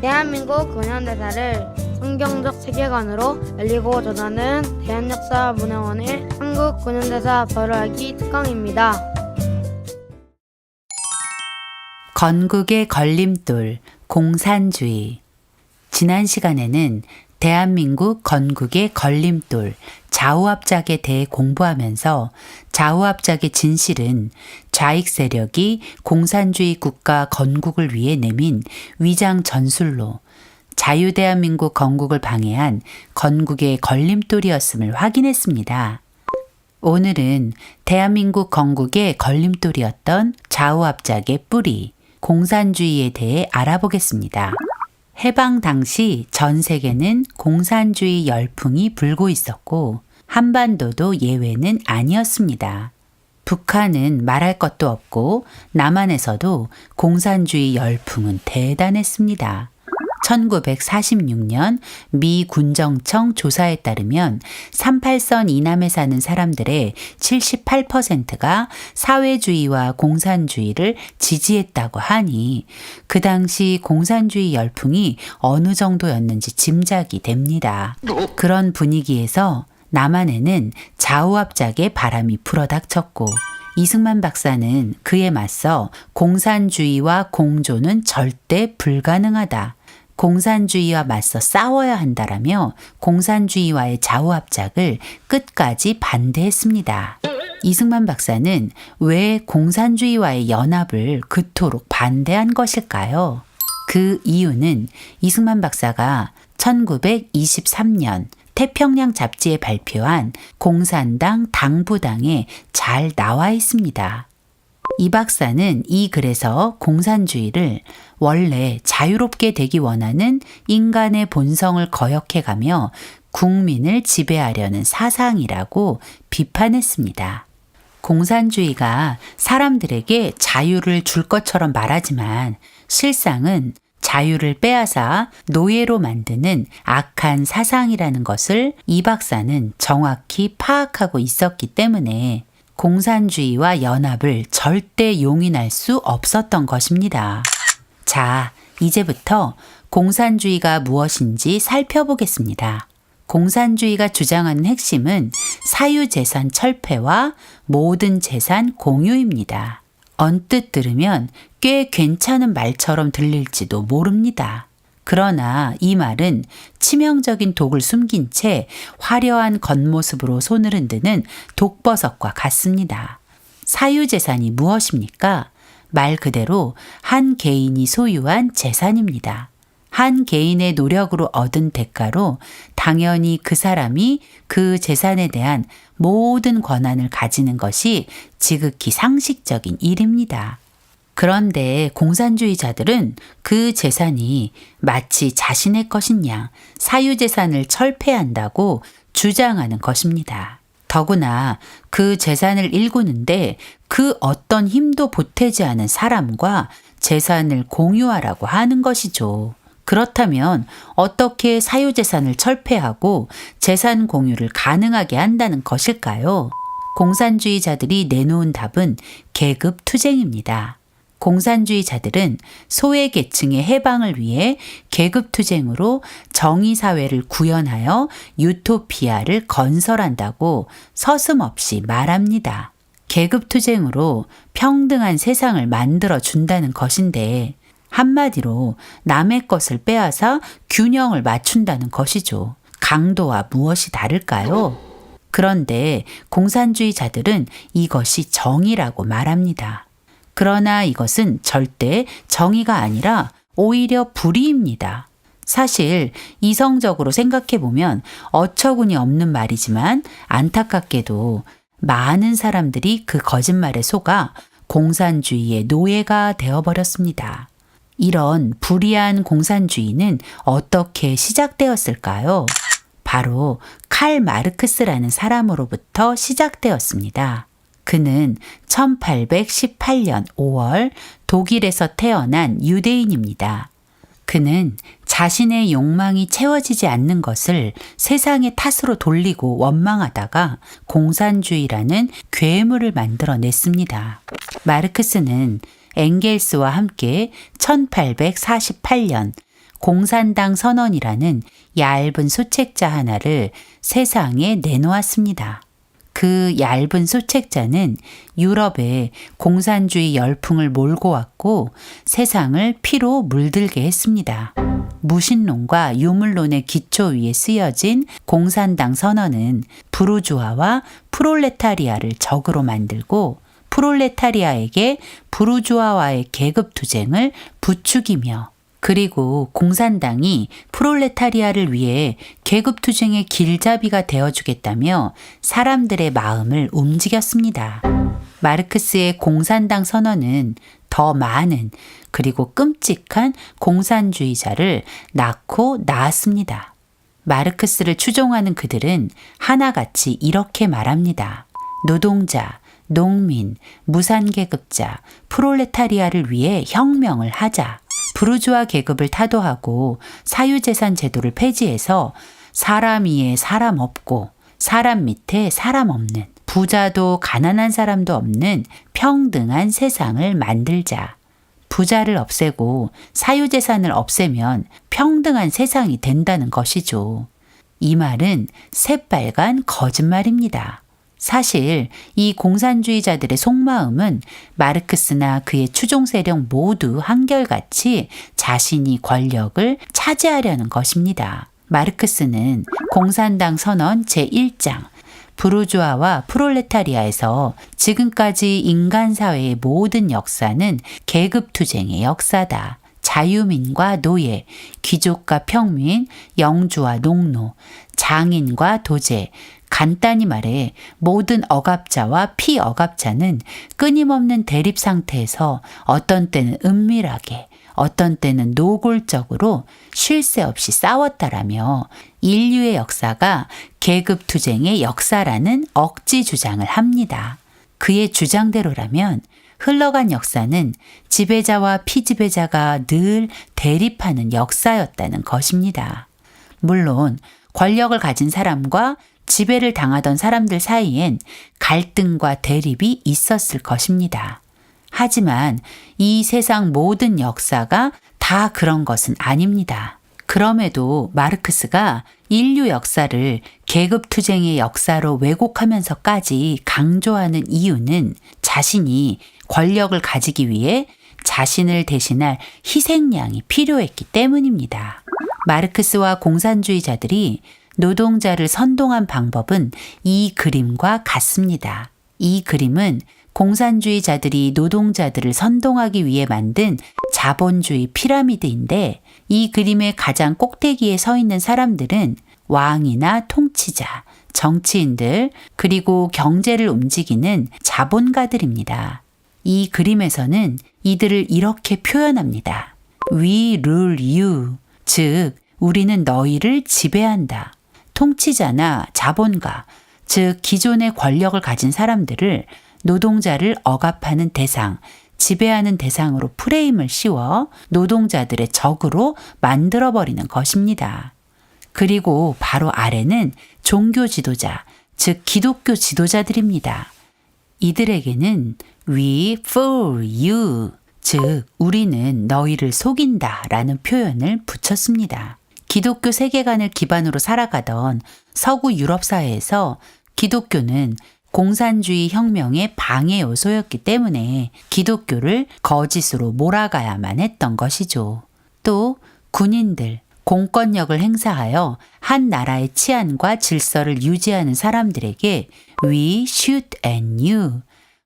대한민국 근현대사를 성경적 세계관으로 알리고 전하는 대한역사문화원의 한국 근현대사 벌알기 특강입니다. 건국의 걸림돌, 공산주의. 지난 시간에는 대한민국 건국의 걸림돌, 좌우합작에 대해 공부하면서 좌우합작의 진실은 좌익 세력이 공산주의 국가 건국을 위해 내민 위장 전술로 자유대한민국 건국을 방해한 건국의 걸림돌이었음을 확인했습니다. 오늘은 대한민국 건국의 걸림돌이었던 좌우합작의 뿌리, 공산주의에 대해 알아보겠습니다. 해방 당시 전 세계는 공산주의 열풍이 불고 있었고 한반도도 예외는 아니었습니다. 북한은 말할 것도 없고 남한에서도 공산주의 열풍은 대단했습니다. 1946년 미 군정청 조사에 따르면 38선 이남에 사는 사람들의 78%가 사회주의와 공산주의를 지지했다고 하니 그 당시 공산주의 열풍이 어느 정도였는지 짐작이 됩니다. 그런 분위기에서 남한에는 좌우합작의 바람이 불어닥쳤고 이승만 박사는 그에 맞서 공산주의와 공조는 절대 불가능하다. 공산주의와 맞서 싸워야 한다라며 공산주의와의 좌우합작을 끝까지 반대했습니다. 이승만 박사는 왜 공산주의와의 연합을 그토록 반대한 것일까요? 그 이유는 이승만 박사가 1923년 태평양 잡지에 발표한 공산당 당부당에 잘 나와 있습니다. 이 박사는 이 글에서 공산주의를 원래 자유롭게 되기 원하는 인간의 본성을 거역해가며 국민을 지배하려는 사상이라고 비판했습니다. 공산주의가 사람들에게 자유를 줄 것처럼 말하지만 실상은 자유를 빼앗아 노예로 만드는 악한 사상이라는 것을 이 박사는 정확히 파악하고 있었기 때문에 공산주의와 연합을 절대 용인할 수 없었던 것입니다. 자, 이제부터 공산주의가 무엇인지 살펴보겠습니다. 공산주의가 주장하는 핵심은 사유재산 철폐와 모든 재산 공유입니다. 언뜻 들으면 꽤 괜찮은 말처럼 들릴지도 모릅니다. 그러나 이 말은 치명적인 독을 숨긴 채 화려한 겉모습으로 손을 흔드는 독버섯과 같습니다. 사유재산이 무엇입니까? 말 그대로 한 개인이 소유한 재산입니다. 한 개인의 노력으로 얻은 대가로 당연히 그 사람이 그 재산에 대한 모든 권한을 가지는 것이 지극히 상식적인 일입니다. 그런데 공산주의자들은 그 재산이 마치 자신의 것인 양 사유재산을 철폐한다고 주장하는 것입니다. 더구나 그 재산을 일구는데 그 어떤 힘도 보태지 않은 사람과 재산을 공유하라고 하는 것이죠. 그렇다면 어떻게 사유재산을 철폐하고 재산 공유를 가능하게 한다는 것일까요? 공산주의자들이 내놓은 답은 계급투쟁입니다. 공산주의자들은 소외계층의 해방을 위해 계급투쟁으로 정의사회를 구현하여 유토피아를 건설한다고 서슴없이 말합니다. 계급투쟁으로 평등한 세상을 만들어준다는 것인데 한마디로 남의 것을 빼앗아 균형을 맞춘다는 것이죠. 강도와 무엇이 다를까요? 그런데 공산주의자들은 이것이 정의라고 말합니다. 그러나 이것은 절대 정의가 아니라 오히려 불의입니다. 사실 이성적으로 생각해보면 어처구니 없는 말이지만 안타깝게도 많은 사람들이 그 거짓말에 속아 공산주의의 노예가 되어버렸습니다. 이런 불의한 공산주의는 어떻게 시작되었을까요? 바로 칼 마르크스라는 사람으로부터 시작되었습니다. 그는 1818년 5월 독일에서 태어난 유대인입니다. 그는 자신의 욕망이 채워지지 않는 것을 세상의 탓으로 돌리고 원망하다가 공산주의라는 괴물을 만들어냈습니다. 마르크스는 엥겔스와 함께 1848년 공산당 선언이라는 얇은 소책자 하나를 세상에 내놓았습니다. 그 얇은 소책자는 유럽에 공산주의 열풍을 몰고 왔고 세상을 피로 물들게 했습니다. 무신론과 유물론의 기초 위에 쓰여진 공산당 선언은 부르주아와 프롤레타리아를 적으로 만들고 프롤레타리아에게 부르주아와의 계급투쟁을 부추기며 그리고 공산당이 프롤레타리아를 위해 계급투쟁의 길잡이가 되어주겠다며 사람들의 마음을 움직였습니다. 마르크스의 공산당 선언은 더 많은 그리고 끔찍한 공산주의자를 낳고 낳았습니다. 마르크스를 추종하는 그들은 하나같이 이렇게 말합니다. 노동자, 농민, 무산계급자, 프롤레타리아를 위해 혁명을 하자. 부르주아 계급을 타도하고 사유재산 제도를 폐지해서 사람 위에 사람 없고 사람 밑에 사람 없는 부자도 가난한 사람도 없는 평등한 세상을 만들자. 부자를 없애고 사유재산을 없애면 평등한 세상이 된다는 것이죠. 이 말은 새빨간 거짓말입니다. 사실 이 공산주의자들의 속마음은 마르크스나 그의 추종 세력 모두 한결같이 자신이 권력을 차지하려는 것입니다. 마르크스는 공산당 선언 제1장 부르주아와 프롤레타리아에서 지금까지 인간 사회의 모든 역사는 계급투쟁의 역사다. 자유민과 노예, 귀족과 평민, 영주와 농노, 장인과 도제, 간단히 말해 모든 억압자와 피억압자는 끊임없는 대립 상태에서 어떤 때는 은밀하게 어떤 때는 노골적으로 쉴 새 없이 싸웠다라며 인류의 역사가 계급투쟁의 역사라는 억지 주장을 합니다. 그의 주장대로라면 흘러간 역사는 지배자와 피지배자가 늘 대립하는 역사였다는 것입니다. 물론 권력을 가진 사람과 지배를 당하던 사람들 사이엔 갈등과 대립이 있었을 것입니다. 하지만 이 세상 모든 역사가 다 그런 것은 아닙니다. 그럼에도 마르크스가 인류 역사를 계급투쟁의 역사로 왜곡하면서까지 강조하는 이유는 자신이 권력을 가지기 위해 자신을 대신할 희생양이 필요했기 때문입니다. 마르크스와 공산주의자들이 노동자를 선동한 방법은 이 그림과 같습니다. 이 그림은 공산주의자들이 노동자들을 선동하기 위해 만든 자본주의 피라미드인데 이 그림의 가장 꼭대기에 서 있는 사람들은 왕이나 통치자, 정치인들, 그리고 경제를 움직이는 자본가들입니다. 이 그림에서는 이들을 이렇게 표현합니다. We rule you, 즉 우리는 너희를 지배한다. 통치자나 자본가, 즉 기존의 권력을 가진 사람들을 노동자를 억압하는 대상, 지배하는 대상으로 프레임을 씌워 노동자들의 적으로 만들어버리는 것입니다. 그리고 바로 아래는 종교 지도자, 즉 기독교 지도자들입니다. 이들에게는 We fool you, 즉 우리는 너희를 속인다 라는 표현을 붙였습니다. 기독교 세계관을 기반으로 살아가던 서구 유럽 사회에서 기독교는 공산주의 혁명의 방해 요소였기 때문에 기독교를 거짓으로 몰아가야만 했던 것이죠. 또 군인들, 공권력을 행사하여 한 나라의 치안과 질서를 유지하는 사람들에게 We shoot at you,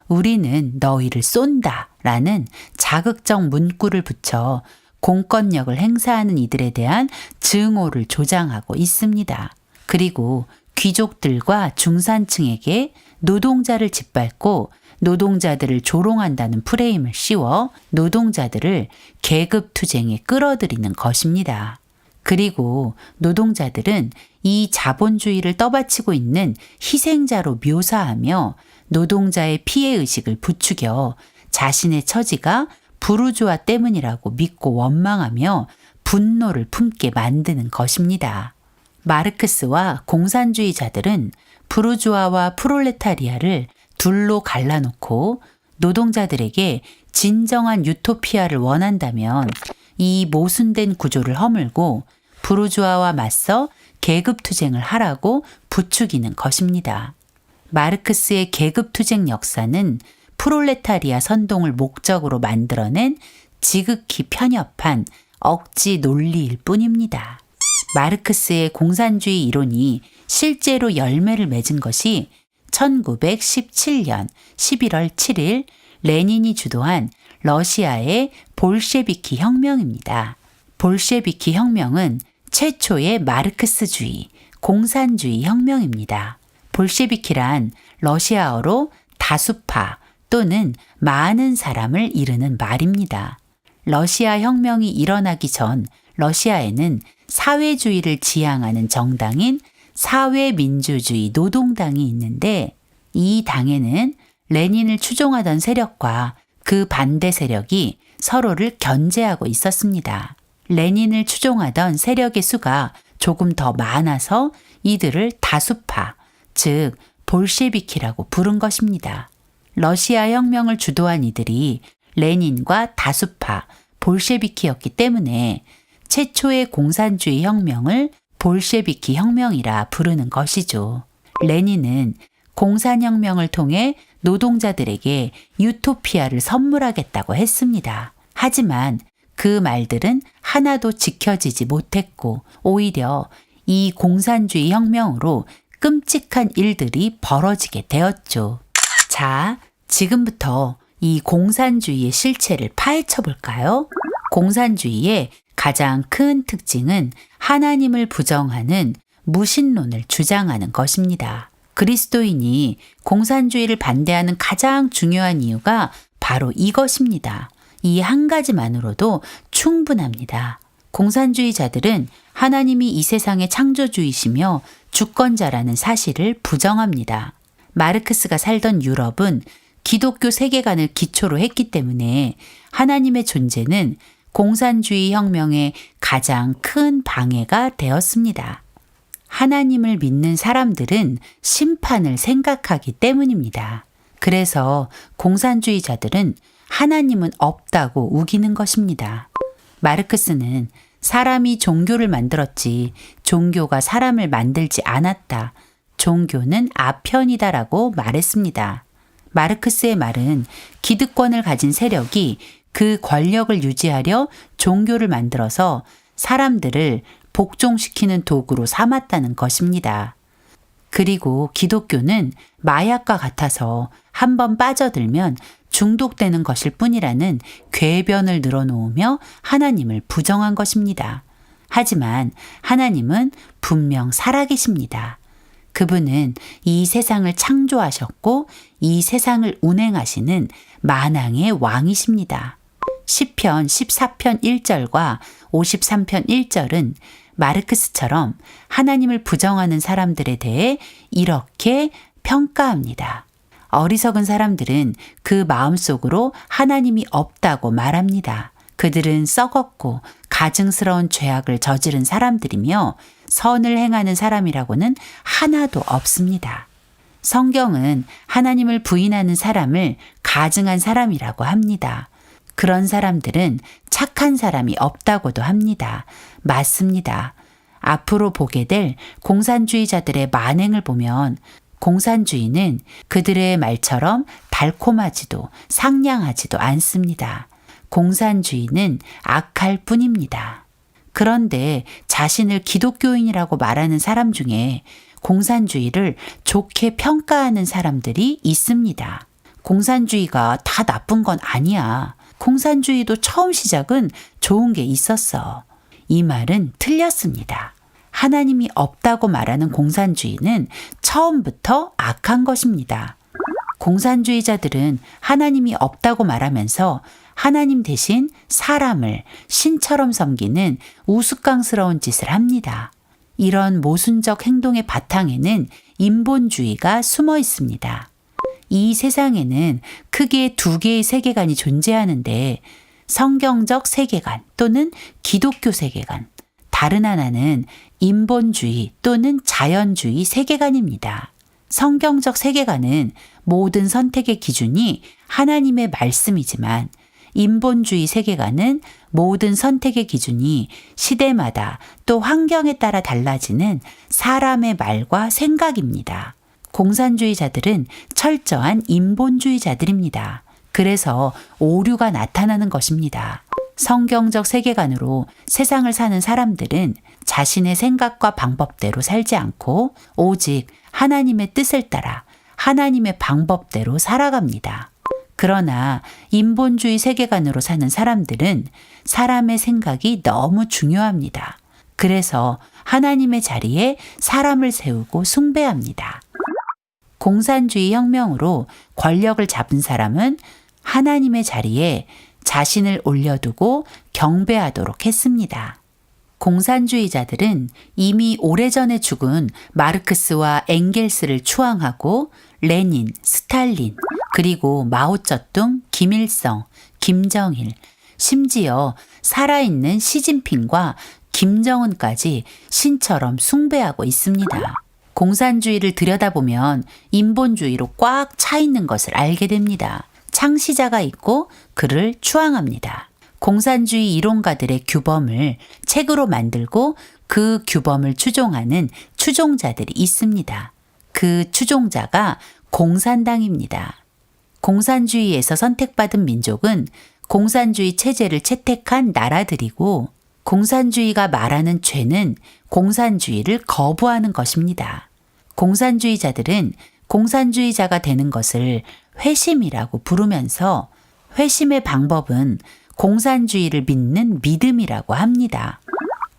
우리는 너희를 쏜다 라는 자극적 문구를 붙여 공권력을 행사하는 이들에 대한 증오를 조장하고 있습니다. 그리고 귀족들과 중산층에게 노동자를 짓밟고 노동자들을 조롱한다는 프레임을 씌워 노동자들을 계급투쟁에 끌어들이는 것입니다. 그리고 노동자들은 이 자본주의를 떠받치고 있는 희생자로 묘사하며 노동자의 피해의식을 부추겨 자신의 처지가 부르주아 때문이라고 믿고 원망하며 분노를 품게 만드는 것입니다. 마르크스와 공산주의자들은 부르주아와 프롤레타리아를 둘로 갈라놓고 노동자들에게 진정한 유토피아를 원한다면 이 모순된 구조를 허물고 부르주아와 맞서 계급투쟁을 하라고 부추기는 것입니다. 마르크스의 계급투쟁 역사는 프롤레타리아 선동을 목적으로 만들어낸 지극히 편협한 억지 논리일 뿐입니다. 마르크스의 공산주의 이론이 실제로 열매를 맺은 것이 1917년 11월 7일 레닌이 주도한 러시아의 볼셰비키 혁명입니다. 볼셰비키 혁명은 최초의 마르크스주의, 공산주의 혁명입니다. 볼셰비키란 러시아어로 다수파 또는 많은 사람을 이르는 말입니다. 러시아 혁명이 일어나기 전 러시아에는 사회주의를 지향하는 정당인 사회민주주의 노동당이 있는데 이 당에는 레닌을 추종하던 세력과 그 반대 세력이 서로를 견제하고 있었습니다. 레닌을 추종하던 세력의 수가 조금 더 많아서 이들을 다수파, 즉 볼셰비키라고 부른 것입니다. 러시아 혁명을 주도한 이들이 레닌과 다수파, 볼셰비키였기 때문에 최초의 공산주의 혁명을 볼셰비키 혁명이라 부르는 것이죠. 레닌은 공산혁명을 통해 노동자들에게 유토피아를 선물하겠다고 했습니다. 하지만 그 말들은 하나도 지켜지지 못했고 오히려 이 공산주의 혁명으로 끔찍한 일들이 벌어지게 되었죠. 자, 지금부터 이 공산주의의 실체를 파헤쳐 볼까요? 공산주의의 가장 큰 특징은 하나님을 부정하는 무신론을 주장하는 것입니다. 그리스도인이 공산주의를 반대하는 가장 중요한 이유가 바로 이것입니다. 이 한 가지만으로도 충분합니다. 공산주의자들은 하나님이 이 세상의 창조주이시며 주권자라는 사실을 부정합니다. 마르크스가 살던 유럽은 기독교 세계관을 기초로 했기 때문에 하나님의 존재는 공산주의 혁명의 가장 큰 방해가 되었습니다. 하나님을 믿는 사람들은 심판을 생각하기 때문입니다. 그래서 공산주의자들은 하나님은 없다고 우기는 것입니다. 마르크스는 사람이 종교를 만들었지 종교가 사람을 만들지 않았다. 종교는 아편이다라고 말했습니다. 마르크스의 말은 기득권을 가진 세력이 그 권력을 유지하려 종교를 만들어서 사람들을 복종시키는 도구로 삼았다는 것입니다. 그리고 기독교는 마약과 같아서 한번 빠져들면 중독되는 것일 뿐이라는 궤변을 늘어놓으며 하나님을 부정한 것입니다. 하지만 하나님은 분명 살아계십니다. 그분은 이 세상을 창조하셨고 이 세상을 운행하시는 만왕의 왕이십니다. 시편 14편 1절과 53편 1절은 마르크스처럼 하나님을 부정하는 사람들에 대해 이렇게 평가합니다. 어리석은 사람들은 그 마음속으로 하나님이 없다고 말합니다. 그들은 썩었고 가증스러운 죄악을 저지른 사람들이며 선을 행하는 사람이라고는 하나도 없습니다. 성경은 하나님을 부인하는 사람을 가증한 사람이라고 합니다. 그런 사람들은 착한 사람이 없다고도 합니다. 맞습니다. 앞으로 보게 될 공산주의자들의 만행을 보면 공산주의는 그들의 말처럼 달콤하지도 상냥하지도 않습니다. 공산주의는 악할 뿐입니다. 그런데 자신을 기독교인이라고 말하는 사람 중에 공산주의를 좋게 평가하는 사람들이 있습니다. 공산주의가 다 나쁜 건 아니야. 공산주의도 처음 시작은 좋은 게 있었어. 이 말은 틀렸습니다. 하나님이 없다고 말하는 공산주의는 처음부터 악한 것입니다. 공산주의자들은 하나님이 없다고 말하면서 하나님 대신 사람을 신처럼 섬기는 우스꽝스러운 짓을 합니다. 이런 모순적 행동의 바탕에는 인본주의가 숨어 있습니다. 이 세상에는 크게 두 개의 세계관이 존재하는데 성경적 세계관 또는 기독교 세계관, 다른 하나는 인본주의 또는 자연주의 세계관입니다. 성경적 세계관은 모든 선택의 기준이 하나님의 말씀이지만 인본주의 세계관은 모든 선택의 기준이 시대마다 또 환경에 따라 달라지는 사람의 말과 생각입니다. 공산주의자들은 철저한 인본주의자들입니다. 그래서 오류가 나타나는 것입니다. 성경적 세계관으로 세상을 사는 사람들은 자신의 생각과 방법대로 살지 않고 오직 하나님의 뜻을 따라 하나님의 방법대로 살아갑니다. 그러나 인본주의 세계관으로 사는 사람들은 사람의 생각이 너무 중요합니다. 그래서 하나님의 자리에 사람을 세우고 숭배합니다. 공산주의 혁명으로 권력을 잡은 사람은 하나님의 자리에 자신을 올려두고 경배하도록 했습니다. 공산주의자들은 이미 오래전에 죽은 마르크스와 엥겔스를 추앙하고 레닌, 스탈린, 그리고 마오쩌둥, 김일성, 김정일, 심지어 살아있는 시진핑과 김정은까지 신처럼 숭배하고 있습니다. 공산주의를 들여다보면 인본주의로 꽉 차 있는 것을 알게 됩니다. 창시자가 있고 그를 추앙합니다. 공산주의 이론가들의 규범을 책으로 만들고 그 규범을 추종하는 추종자들이 있습니다. 그 추종자가 공산당입니다. 공산주의에서 선택받은 민족은 공산주의 체제를 채택한 나라들이고 공산주의가 말하는 죄는 공산주의를 거부하는 것입니다. 공산주의자들은 공산주의자가 되는 것을 회심이라고 부르면서 회심의 방법은 공산주의를 믿는 믿음이라고 합니다.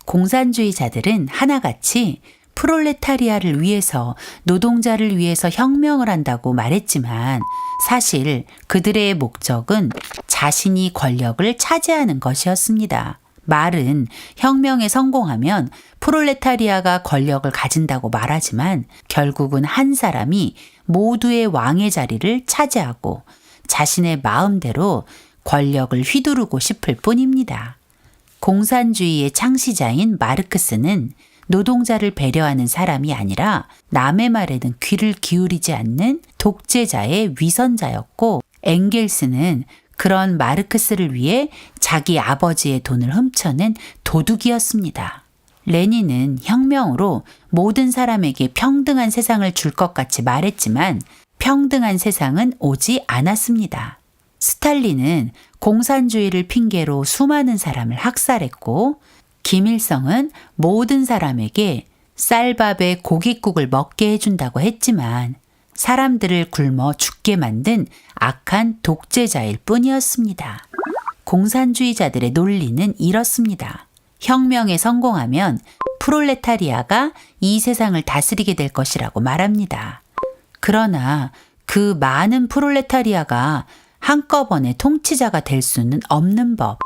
공산주의자들은 하나같이 프롤레타리아를 위해서 노동자를 위해서 혁명을 한다고 말했지만 사실 그들의 목적은 자신이 권력을 차지하는 것이었습니다. 말은 혁명에 성공하면 프롤레타리아가 권력을 가진다고 말하지만 결국은 한 사람이 모두의 왕의 자리를 차지하고 자신의 마음대로 권력을 휘두르고 싶을 뿐입니다. 공산주의의 창시자인 마르크스는 노동자를 배려하는 사람이 아니라 남의 말에는 귀를 기울이지 않는 독재자의 위선자였고 엥겔스는 그런 마르크스를 위해 자기 아버지의 돈을 훔쳐낸 도둑이었습니다. 레닌은 혁명으로 모든 사람에게 평등한 세상을 줄 것 같이 말했지만 평등한 세상은 오지 않았습니다. 스탈린은 공산주의를 핑계로 수많은 사람을 학살했고 김일성은 모든 사람에게 쌀밥에 고깃국을 먹게 해준다고 했지만 사람들을 굶어 죽게 만든 악한 독재자일 뿐이었습니다. 공산주의자들의 논리는 이렇습니다. 혁명에 성공하면 프롤레타리아가 이 세상을 다스리게 될 것이라고 말합니다. 그러나 그 많은 프롤레타리아가 한꺼번에 통치자가 될 수는 없는 법.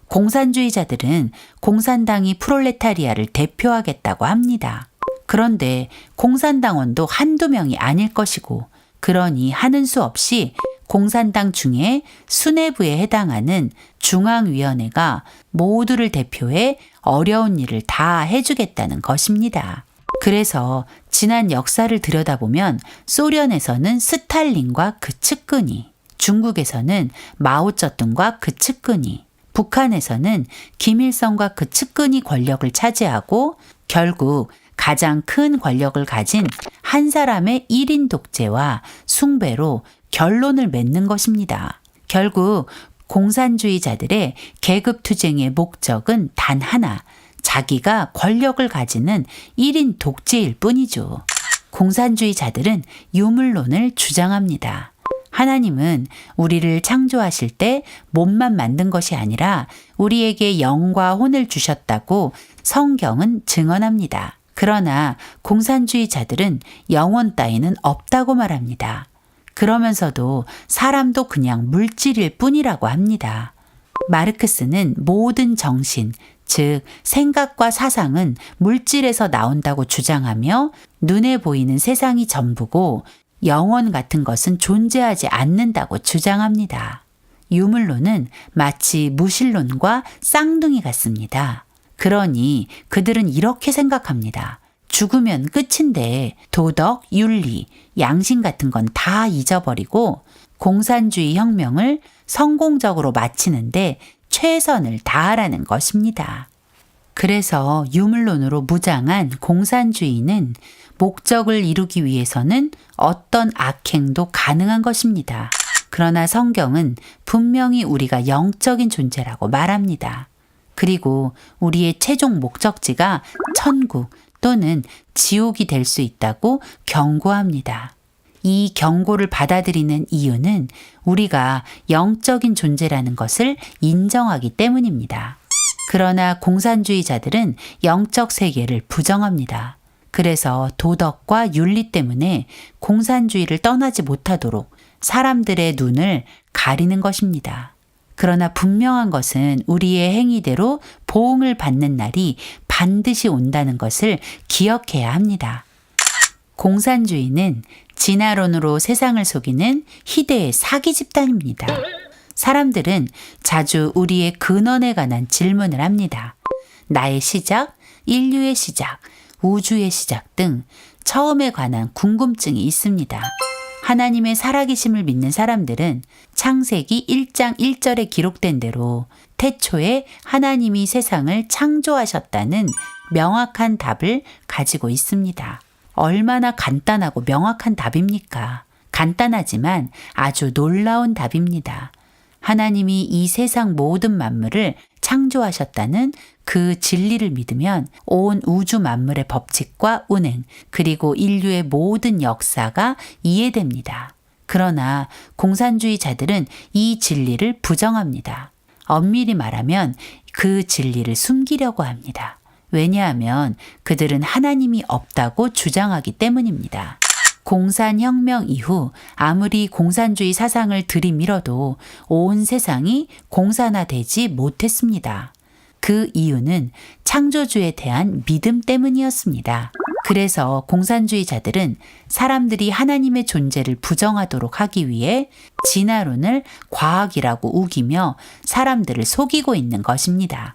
공산주의자들은 공산당이 프롤레타리아를 대표하겠다고 합니다. 그런데 공산당원도 한두 명이 아닐 것이고 그러니 하는 수 없이 공산당 중에 수뇌부에 해당하는 중앙위원회가 모두를 대표해 어려운 일을 다 해주겠다는 것입니다. 그래서 지난 역사를 들여다보면 소련에서는 스탈린과 그 측근이, 중국에서는 마오쩌둥과 그 측근이, 북한에서는 김일성과 그 측근이 권력을 차지하고 결국 가장 큰 권력을 가진 한 사람의 1인 독재와 숭배로 결론을 맺는 것입니다. 결국 공산주의자들의 계급투쟁의 목적은 단 하나, 자기가 권력을 가지는 1인 독재일 뿐이죠. 공산주의자들은 유물론을 주장합니다. 하나님은 우리를 창조하실 때 몸만 만든 것이 아니라 우리에게 영과 혼을 주셨다고 성경은 증언합니다. 그러나 공산주의자들은 영혼 따위는 없다고 말합니다. 그러면서도 사람도 그냥 물질일 뿐이라고 합니다. 마르크스는 모든 정신, 즉 생각과 사상은 물질에서 나온다고 주장하며 눈에 보이는 세상이 전부고 영혼 같은 것은 존재하지 않는다고 주장합니다. 유물론은 마치 무신론과 쌍둥이 같습니다. 그러니 그들은 이렇게 생각합니다. 죽으면 끝인데 도덕, 윤리, 양심 같은 건 다 잊어버리고 공산주의 혁명을 성공적으로 마치는데 최선을 다하라는 것입니다. 그래서 유물론으로 무장한 공산주의는 목적을 이루기 위해서는 어떤 악행도 가능한 것입니다. 그러나 성경은 분명히 우리가 영적인 존재라고 말합니다. 그리고 우리의 최종 목적지가 천국 또는 지옥이 될 수 있다고 경고합니다. 이 경고를 받아들이는 이유는 우리가 영적인 존재라는 것을 인정하기 때문입니다. 그러나 공산주의자들은 영적 세계를 부정합니다. 그래서 도덕과 윤리 때문에 공산주의를 떠나지 못하도록 사람들의 눈을 가리는 것입니다. 그러나 분명한 것은 우리의 행위대로 보응을 받는 날이 반드시 온다는 것을 기억해야 합니다. 공산주의는 진화론으로 세상을 속이는 희대의 사기 집단입니다. 사람들은 자주 우리의 근원에 관한 질문을 합니다. 나의 시작, 인류의 시작, 우주의 시작 등 처음에 관한 궁금증이 있습니다. 하나님의 살아계심을 믿는 사람들은 창세기 1장 1절에 기록된 대로 태초에 하나님이 세상을 창조하셨다는 명확한 답을 가지고 있습니다. 얼마나 간단하고 명확한 답입니까? 간단하지만 아주 놀라운 답입니다. 하나님이 이 세상 모든 만물을 창조하셨다는 그 진리를 믿으면 온 우주 만물의 법칙과 운행, 그리고 인류의 모든 역사가 이해됩니다. 그러나 공산주의자들은 이 진리를 부정합니다. 엄밀히 말하면 그 진리를 숨기려고 합니다. 왜냐하면 그들은 하나님이 없다고 주장하기 때문입니다. 공산혁명 이후 아무리 공산주의 사상을 들이밀어도 온 세상이 공산화되지 못했습니다. 그 이유는 창조주에 대한 믿음 때문이었습니다. 그래서 공산주의자들은 사람들이 하나님의 존재를 부정하도록 하기 위해 진화론을 과학이라고 우기며 사람들을 속이고 있는 것입니다.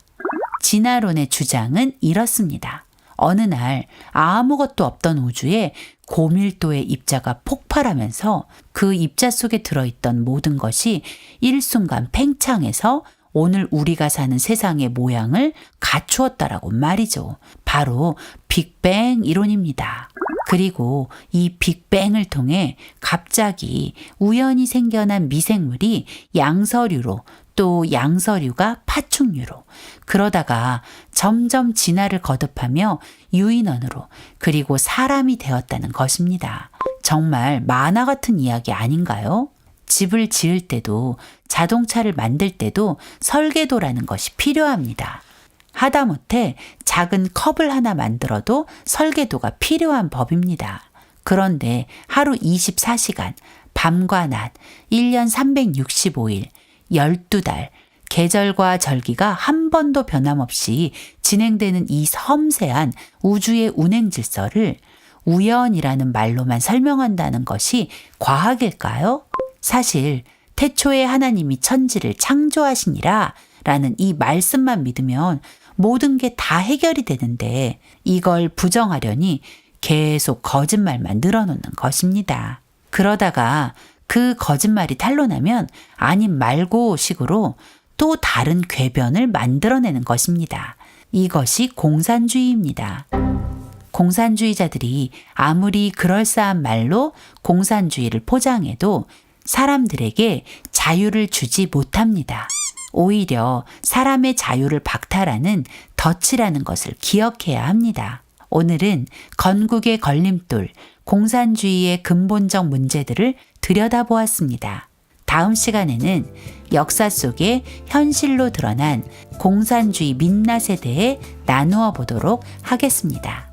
진화론의 주장은 이렇습니다. 어느 날 아무것도 없던 우주에 고밀도의 입자가 폭발하면서 그 입자 속에 들어있던 모든 것이 일순간 팽창해서 오늘 우리가 사는 세상의 모양을 갖추었다라고 말이죠. 바로 빅뱅 이론입니다. 그리고 이 빅뱅을 통해 갑자기 우연히 생겨난 미생물이 양서류로 또 양서류가 파충류로 그러다가 점점 진화를 거듭하며 유인원으로 그리고 사람이 되었다는 것입니다. 정말 만화 같은 이야기 아닌가요? 집을 지을 때도 자동차를 만들 때도 설계도라는 것이 필요합니다. 하다못해 작은 컵을 하나 만들어도 설계도가 필요한 법입니다. 그런데 하루 24시간, 밤과 낮, 1년 365일, 12달, 계절과 절기가 한 번도 변함없이 진행되는 이 섬세한 우주의 운행 질서를 우연이라는 말로만 설명한다는 것이 과학일까요? 사실 태초에 하나님이 천지를 창조하시니라 라는 이 말씀만 믿으면 모든 게 다 해결이 되는데 이걸 부정하려니 계속 거짓말만 늘어놓는 것입니다. 그러다가 그 거짓말이 탄로나면 아님 말고 식으로 또 다른 궤변을 만들어내는 것입니다. 이것이 공산주의입니다. 공산주의자들이 아무리 그럴싸한 말로 공산주의를 포장해도 사람들에게 자유를 주지 못합니다. 오히려 사람의 자유를 박탈하는 덫이라는 것을 기억해야 합니다. 오늘은 건국의 걸림돌, 공산주의의 근본적 문제들을 들여다보았습니다. 다음 시간에는 역사 속에 현실로 드러난 공산주의 민낯에 대해 나누어 보도록 하겠습니다.